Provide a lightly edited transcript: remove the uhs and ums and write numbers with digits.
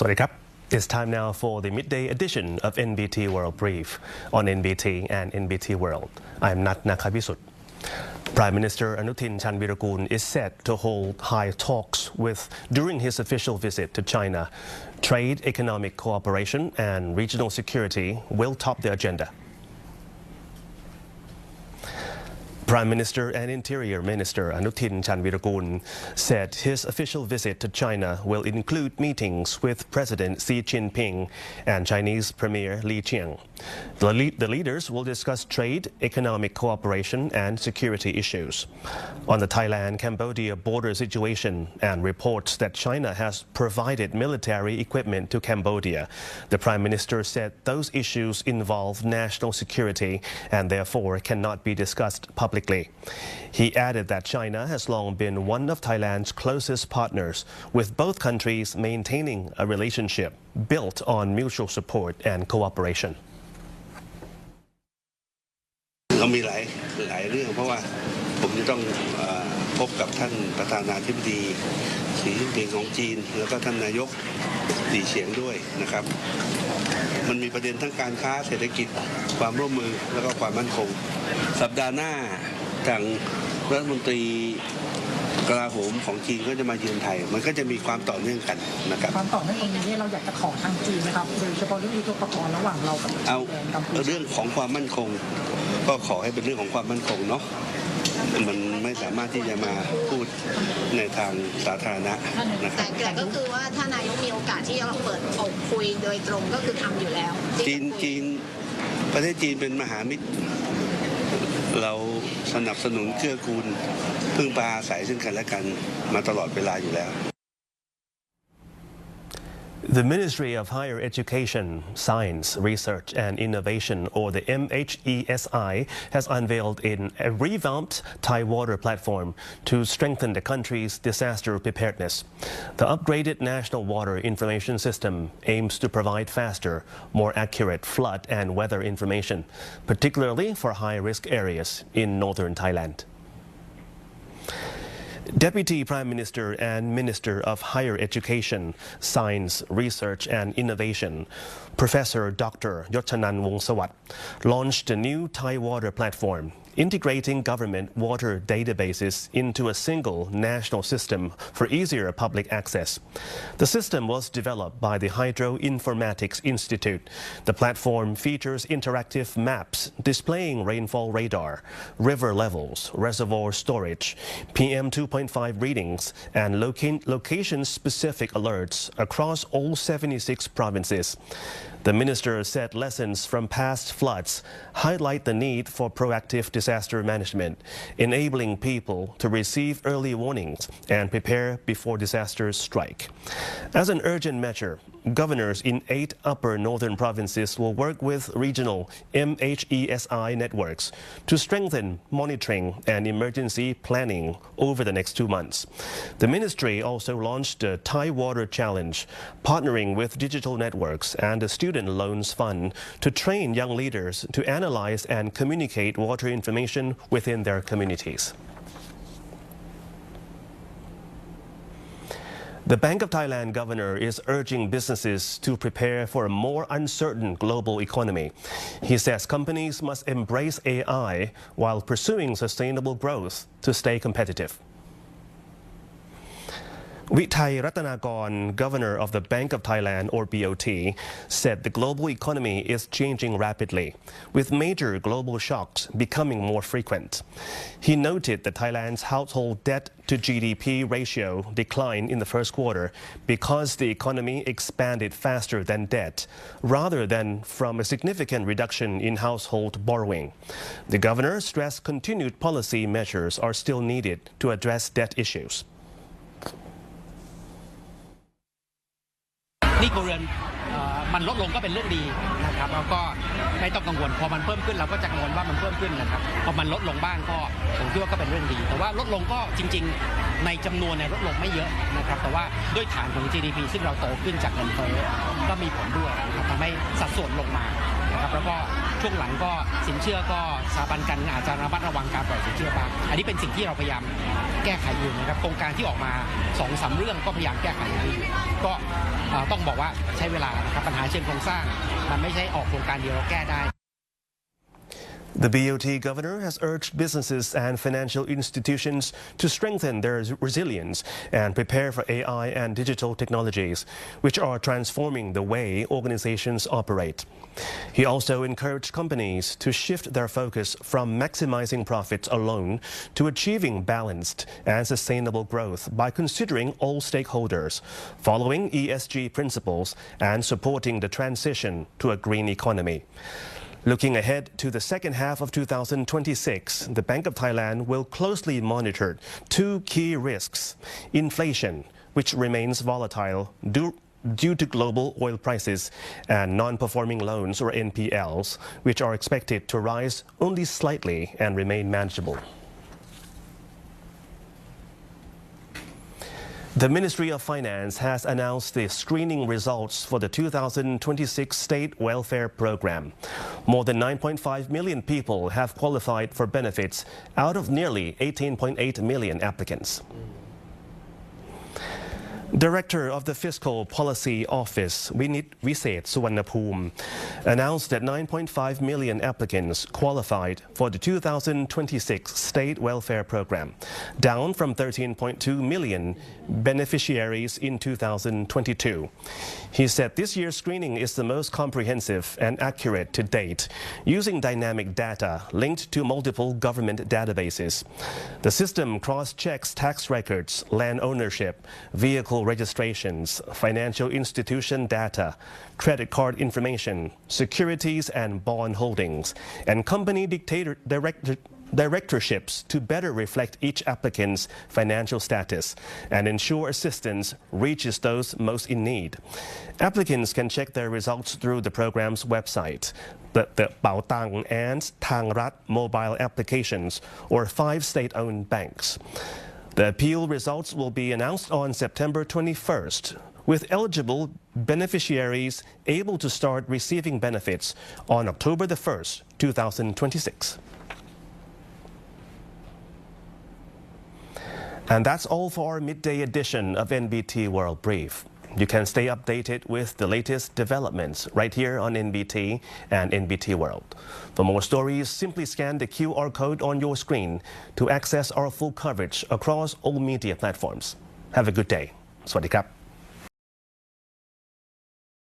It's time now for the midday edition of NBT World Brief on NBT and NBT World. I'm Nat Nakabisut. Prime Minister Anutin Chanvirakul is set to hold high talks during his official visit to China. Trade, economic cooperation and regional security will top the agenda. Prime Minister and Interior Minister Anutin Chanvirakul said his official visit to China will include meetings with President Xi Jinping and Chinese Premier Li Qiang. The leaders will discuss trade, economic cooperation and security issues. On the Thailand-Cambodia border situation and reports that China has provided military equipment to Cambodia, the Prime Minister said those issues involve national security and therefore cannot be discussed publicly. He added that China has long been one of Thailand's closest partners, with both countries maintaining a relationship built on mutual support and cooperation. เรามีหลายเรื่องเพราะว่าผมจะต้องพบกับท่านประธานาธิบดีสีจิ้นผิงของจีนแล้วก็ท่านนายกหลี่เฉียงด้วยนะครับมันมีประเด็นทั้งการค้าเศรษฐกิจความร่วมมือแล้วก็ความมั่นคงสัปดาห์หน้าทางรัฐมนตรีกลาโหมของจีนก็จะมาเยือนไทยมันก็จะมีความต่อเนื่องกันนะครับความต่อเนื่องตรงนี้เราอยากจะขอทางจีนนะครับโดยเฉพาะเรื่องยุทโธปกรณ์ระหว่างเรากับเรื่องของความมั่นคงก็ขอให้เป็นเรื่องของความมั่นคงเนาะมันไม่สามารถที่จะมาพูดในทางสาธารณะนะครับแต่ก็คือว่าถ้านายกมีโอกาสที่จะเปิดอกคุยโดยตรงก็คือทำอยู่แล้วจีนประเทศจีนเป็นมหามิตรเราสนับสนุนเกื้อกูลพึ่งพาอาศัยซึ่งกันและกันมาตลอดเวลาอยู่แล้ว The Ministry of Higher Education, Science, Research and Innovation, or the MHESI, has unveiled a revamped THAIWATER platform to strengthen the country's disaster preparedness. The upgraded National Water Information System aims to provide faster, more accurate flood and weather information, particularly for high-risk areas in northern Thailand. Deputy Prime Minister and Minister of Higher Education, Science, Research and Innovation, Professor Dr. Yochanan Wongsawatt, launched a new THAIWATER platform, integrating government water databases into a single national system for easier public access. The system was developed by the Hydro Informatics Institute. The platform features interactive maps displaying rainfall radar, river levels, reservoir storage, PM 2.5 readings, and location-specific alerts across all 76 provinces. The minister said lessons from past floods highlight the need for proactive disaster management, enabling people to receive early warnings and prepare before disasters strike. As an urgent measure, governors in 8 upper northern provinces will work with regional MHESI networks to strengthen monitoring and emergency planning over the next 2 months. The ministry also launched the THAIWATER Challenge, partnering with digital networks and the Student Loans Fund to train young leaders to analyze and communicate water information within their communities. The Bank of Thailand governor is urging businesses to prepare for a more uncertain global economy. He says companies must embrace AI while pursuing sustainable growth to stay competitive. Vitai Ratanakon, governor of the Bank of Thailand, or BOT, said the global economy is changing rapidly, with major global shocks becoming more frequent. He noted that Thailand's household debt to GDP ratio declined in the first quarter because the economy expanded faster than debt, rather than from a significant reduction in household borrowing. The governor stressed continued policy measures are still needed to address debt issues. นี่ครัวเรือนมันลดลงก็เป็นเรื่องดีนะครับแล้วก็ไม่ต้องกังวลพอมันเพิ่มขึ้นเราก็จะกังวลว่ามันเพิ่มขึ้นนะครับพอมันลดลงบ้างก็ผมคิดว่าก็เป็นเรื่องดีแต่ว่าลดลงก็จริงๆในจำนวนลดลงไม่เยอะนะครับแต่ว่าด้วยฐานของ GDP ซึ่งเราโตขึ้นจากเงินเฟ้อก็มีผลด้วยนะครับทำให้สัดส่วนลงมา นะครับแล้วก็ช่วงหลังก็สินเชื่อก็สถาบันการเงินอาจจะระมัดระวังการปล่อยสินเชื่อบ้างอันนี้เป็นสิ่งที่เราพยายามแก้ไขอยู่นะครับโครงการที่ออกมา 2-3 เรื่องก็พยายามแก้ไขอยู่ก็ต้องบอกว่าใช้เวลานะครับปัญหาเชิงโครงสร้างมันไม่ใช่ออกโครงการเดียวเราแก้ได้The BOT governor has urged businesses and financial institutions to strengthen their resilience and prepare for AI and digital technologies, which are transforming the way organizations operate. He also encouraged companies to shift their focus from maximizing profits alone to achieving balanced and sustainable growth by considering all stakeholders, following ESG principles, and supporting the transition to a green economy. Looking ahead to the second half of 2026, the Bank of Thailand will closely monitor two key risks: inflation, which remains volatile due to global oil prices, and non-performing loans or NPLs, which are expected to rise only slightly and remain manageable. The Ministry of Finance has announced the screening results for the 2026 State Welfare Program. More than 9.5 million people have qualified for benefits out of nearly 18.8 million applicants. Director of the Fiscal Policy Office, Viset Suvarnaphoom, announced that 9.5 million applicants qualified for the 2026 State Welfare Program, down from 13.2 million beneficiaries in 2022. He said this year's screening is the most comprehensive and accurate to date, using dynamic data linked to multiple government databases. The system cross-checks tax records, land ownership, vehicle registrations, financial institution data, credit card information, securities and bond holdings, and company directorships to better reflect each applicant's financial status and ensure assistance reaches those most in need. Applicants can check their results through the program's website, the Bao Tang and Thang Rat mobile applications, or 5 state-owned banks. The appeal results will be announced on September 21st, with eligible beneficiaries able to start receiving benefits on October the 1st, 2026. And that's all for our midday edition of NBT World Brief. You can stay updated with the latest developments right here on NBT and NBT World. For more stories, simply scan the QR code on your screen to access our full coverage across all media platforms. Have a good day. สวัสดีครับ